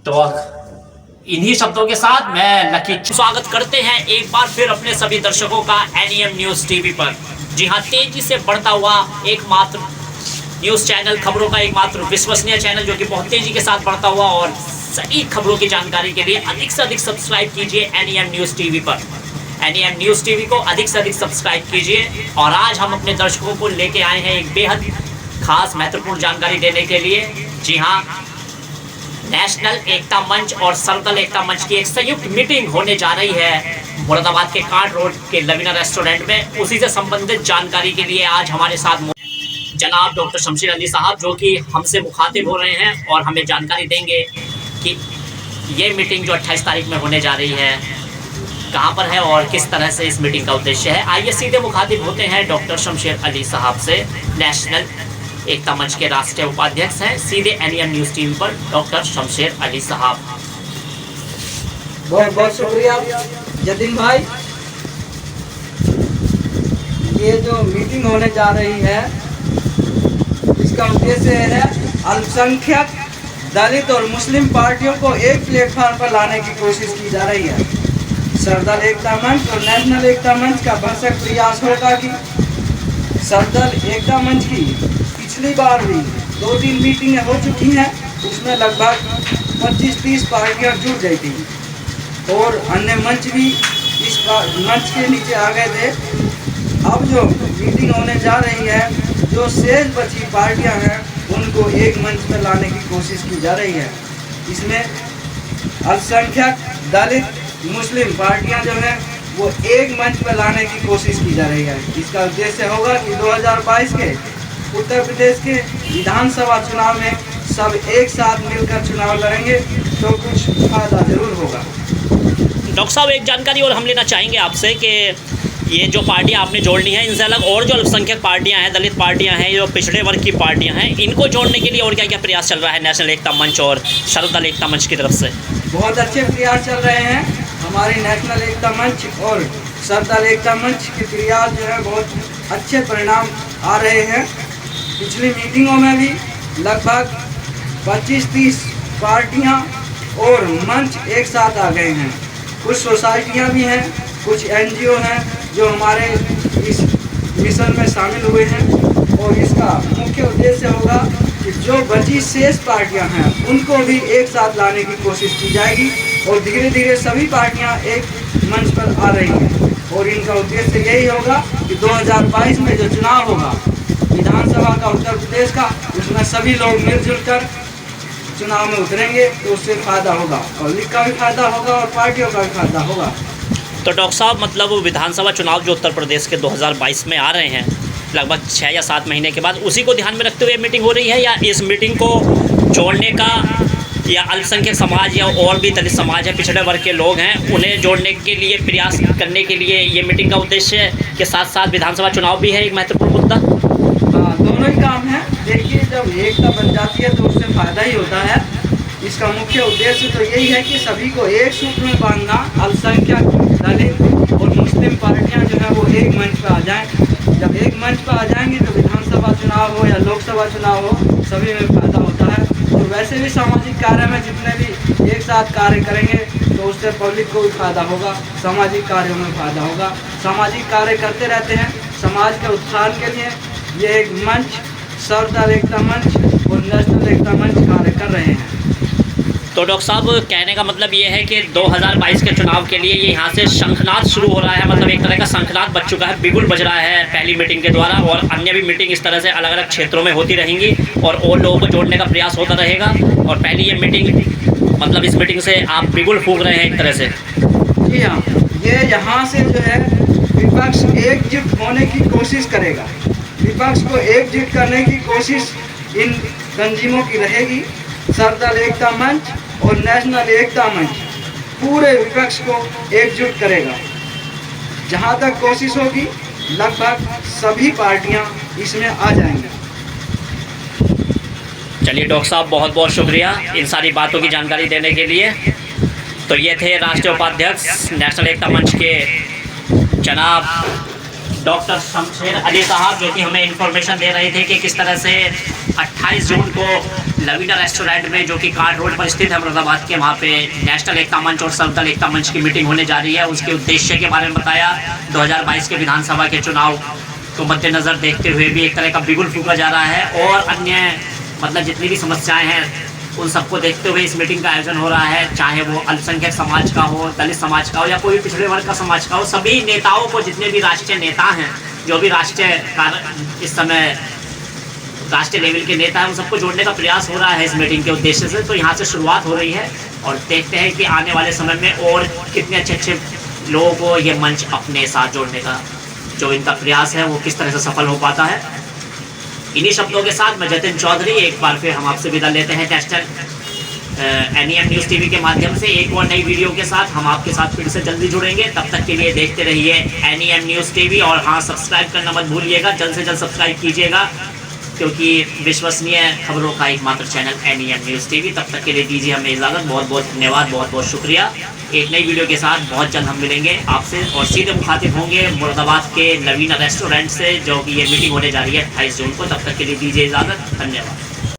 तो इन्हीं शब्दों के साथ मैं लकी स्वागत करते हैं एक बार फिर अपने सभी दर्शकों का एनईएम न्यूज़ टीवी पर। जी हाँ, तेजी से बढ़ता हुआ एकमात्र न्यूज़ चैनल, खबरों का एकमात्र विश्वसनीय चैनल जो कि बहुत तेजी के साथ बढ़ता हुआ, और सही खबरों की जानकारी के लिए अधिक से अधिक सब्सक्राइब कीजिए एनईएम न्यूज़ टीवी पर। एनईएम न्यूज़ टीवी को अधिक से अधिक सब्सक्राइब कीजिए। और आज हम अपने दर्शकों को लेके आए हैं एक बेहद खास महत्वपूर्ण जानकारी देने के लिए। जी हाँ, नेशनल एकता मंच और सरदल एकता मंच की एक संयुक्त मीटिंग होने जा रही है मुरादाबाद के कांट रोड के लवीना रेस्टोरेंट में। उसी से संबंधित जानकारी के लिए आज हमारे साथ जनाब डॉक्टर शमशेर अली साहब, जो कि हमसे मुखातिब हो रहे हैं और हमें जानकारी देंगे कि ये मीटिंग जो 28 तारीख में होने जा रही है कहाँ पर है और किस तरह से इस मीटिंग का उद्देश्य है। आइए सीधे मुखातिब होते हैं डॉक्टर शमशेर अली साहब से। नेशनल एकता मंच के राष्ट्रीय उपाध्यक्ष हैं, सीधे एनईएम न्यूज़ टीम पर डॉक्टर शमशेर अली साहब। बहुत बहुत शुक्रिया जतिन भाई। ये जो मीटिंग होने जा रही है इसका उद्देश्य है अल्पसंख्यक, दलित और मुस्लिम पार्टियों को एक प्लेटफॉर्म पर लाने की कोशिश की जा रही है। सरदल एकता मंच और नेशनल एकता मंच का भरसक प्रयास होगा कि सरदल एकता मंच की पिछली बार भी 2-3 मीटिंगें हो चुकी हैं, उसमें लगभग 25-30 पार्टियां जुड़ गई थी और अन्य मंच भी इस मंच के नीचे आ गए थे। अब जो मीटिंग होने जा रही है, जो शेष बची पार्टियां हैं उनको एक मंच पर लाने की कोशिश की जा रही है। इसमें अल्पसंख्यक, दलित, मुस्लिम पार्टियां जो हैं वो एक मंच पर लाने की कोशिश की जा रही है। इसका उद्देश्य होगा कि 2022 के उत्तर प्रदेश के विधानसभा चुनाव में सब एक साथ मिलकर चुनाव लड़ेंगे तो कुछ फायदा जरूर होगा। डॉक्टर साहब, एक जानकारी और हम लेना चाहेंगे आपसे कि ये जो पार्टियां आपने जोड़नी है, इनसे अलग और जो अल्पसंख्यक पार्टियां हैं, दलित पार्टियां हैं, जो पिछड़े वर्ग की पार्टियां हैं, इनको जोड़ने के लिए और क्या क्या प्रयास चल रहा है नेशनल एकता मंच और सरदल एकता मंच की तरफ से? बहुत अच्छे प्रयास चल रहे हैं। हमारी नेशनल एकता मंच और सरदल एकता मंच के प्रयास जो है बहुत अच्छे परिणाम आ रहे हैं। पिछली मीटिंगों में भी लगभग 25-30 पार्टियां और मंच एक साथ आ गए हैं। कुछ सोसाइटियां भी हैं, कुछ एनजीओ हैं जो हमारे इस मिशन में शामिल हुए हैं। और इसका मुख्य उद्देश्य होगा कि जो बची शेष पार्टियां हैं उनको भी एक साथ लाने की कोशिश की जाएगी और धीरे धीरे सभी पार्टियां एक मंच पर आ रही हैं। और इनका उद्देश्य यही होगा कि 2022 में जो चुनाव होगा विधानसभा का उत्तर प्रदेश का, उसमें सभी लोग मिलजुल कर चुनाव में उतरेंगे तो उससे फ़ायदा होगा, पब्लिक का भी फायदा होगा और पार्टियों का भी फायदा होगा। तो डॉक्टर साहब, मतलब विधानसभा चुनाव जो उत्तर प्रदेश के 2022 में आ रहे हैं, लगभग 6 या 7 महीने के बाद, उसी को ध्यान में रखते हुए मीटिंग हो रही है, या इस मीटिंग को जोड़ने का, या अल्पसंख्यक समाज या और भी दलित समाज है, पिछड़े वर्ग के लोग हैं, उन्हें जोड़ने के लिए प्रयास करने के लिए ये मीटिंग का उद्देश्य के साथ साथ विधानसभा चुनाव भी है एक महत्वपूर्ण मुद्दा? हाँ, दोनों ही काम हैं। देखिए, जब एकता बन जाती है तो उससे फ़ायदा ही होता है। इसका मुख्य उद्देश्य तो यही है कि सभी को एक सूत्र में बांधना। अल्पसंख्यक, दलित और मुस्लिम पार्टियां जो है वो एक मंच पर आ जाएं। जब एक मंच पर आ जाएंगे तो विधानसभा चुनाव हो या लोकसभा चुनाव हो, सभी में फायदा होता है। और वैसे भी सामाजिक कार्य में जितने भी एक साथ कार्य करेंगे तो उससे पब्लिक को भी फायदा होगा, सामाजिक कार्यों में फायदा होगा। सामाजिक कार्य करते रहते हैं समाज के उत्थान के लिए। ये एक मंच, सरदल एकता मंच और नेशनल एकता मंच कार्य कर रहे हैं। तो डॉक्टर साहब, कहने का मतलब ये है कि 2022 के चुनाव के लिए ये यहाँ से शंखनाद शुरू हो रहा है, मतलब एक तरह का शंखनाद बज चुका है, बिगुल बज रहा है पहली मीटिंग के द्वारा, और अन्य भी मीटिंग इस तरह से अलग अलग क्षेत्रों में होती रहेंगी और लोगों को जोड़ने का प्रयास होता रहेगा। और पहली ये मीटिंग, मतलब इस मीटिंग से आप बिगुल फूंक रहे हैं एक तरह से? जी हाँ, ये यहाँ से जो है विपक्ष एकजुट होने की कोशिश करेगा। विपक्ष को एकजुट करने की कोशिश इन तंजीमों की रहेगी। सरदल एकता मंच और नेशनल एकता मंच पूरे विपक्ष को एकजुट करेगा। जहां तक कोशिश होगी लगभग सभी पार्टियां इसमें आ जाएंगी। चलिए डॉक्टर साहब, बहुत बहुत शुक्रिया इन सारी बातों की जानकारी देने के लिए। तो ये थे राष्ट्रीय उपाध्यक्ष नेशनल एकता मंच के जनाब डॉक्टर शमशेर अली साहब, जो कि हमें इंफॉर्मेशन दे रहे थे कि किस तरह से 28 जून को लवीना रेस्टोरेंट में, जो कि कार्ड रोड पर स्थित है मुरादाबाद के, वहाँ पे नेशनल एकता मंच और सर्वदल एकता मंच की मीटिंग होने जा रही है। उसके उद्देश्य के बारे में बताया। 2022 के विधानसभा के चुनाव को मद्देनज़र देखते हुए भी एक तरह का बिगुल फूका जा रहा है और अन्य मतलब जितनी भी समस्याएँ हैं उन सबको देखते हुए इस मीटिंग का आयोजन हो रहा है। चाहे वो अल्पसंख्यक समाज का हो, दलित समाज का हो या कोई भी पिछड़े वर्ग का समाज का हो, सभी नेताओं को, जितने भी राष्ट्रीय नेता हैं, जो भी राष्ट्रीय इस समय राष्ट्रीय लेवल के नेता हैं, उन सबको जोड़ने का प्रयास हो रहा है इस मीटिंग के उद्देश्य से। तो यहाँ से शुरुआत हो रही है और देखते हैं कि आने वाले समय में और कितने अच्छे अच्छे लोगों को ये मंच अपने साथ जोड़ने का जो इनका प्रयास है वो किस तरह से सफल हो पाता है। इन्हीं शब्दों के साथ मैं जतिन चौधरी एक बार फिर हम आपसे विदा लेते हैं नेशनल एनईएम न्यूज़ टीवी के माध्यम से। एक और नई वीडियो के साथ हम आपके साथ फिर से जल्दी जुड़ेंगे। तब तक के लिए देखते रहिए एनईएम न्यूज़ टीवी और हाँ, सब्सक्राइब करना मत भूलिएगा, जल्द से जल्द सब्सक्राइब कीजिएगा, क्योंकि विश्वसनीय खबरों का एकमात्र चैनल एनईएम न्यूज़ टीवी। तब तक के लिए दीजिए हमें इजाज़त। बहुत बहुत धन्यवाद, बहुत बहुत शुक्रिया। एक नई वीडियो के साथ बहुत जल्द हम मिलेंगे आपसे और सीधे मुखातिब होंगे मुरादाबाद के लवीना रेस्टोरेंट से, जो कि ये मीटिंग होने जा रही है 28 जून को। तब तक के लिए दीजिए इजाज़त। धन्यवाद।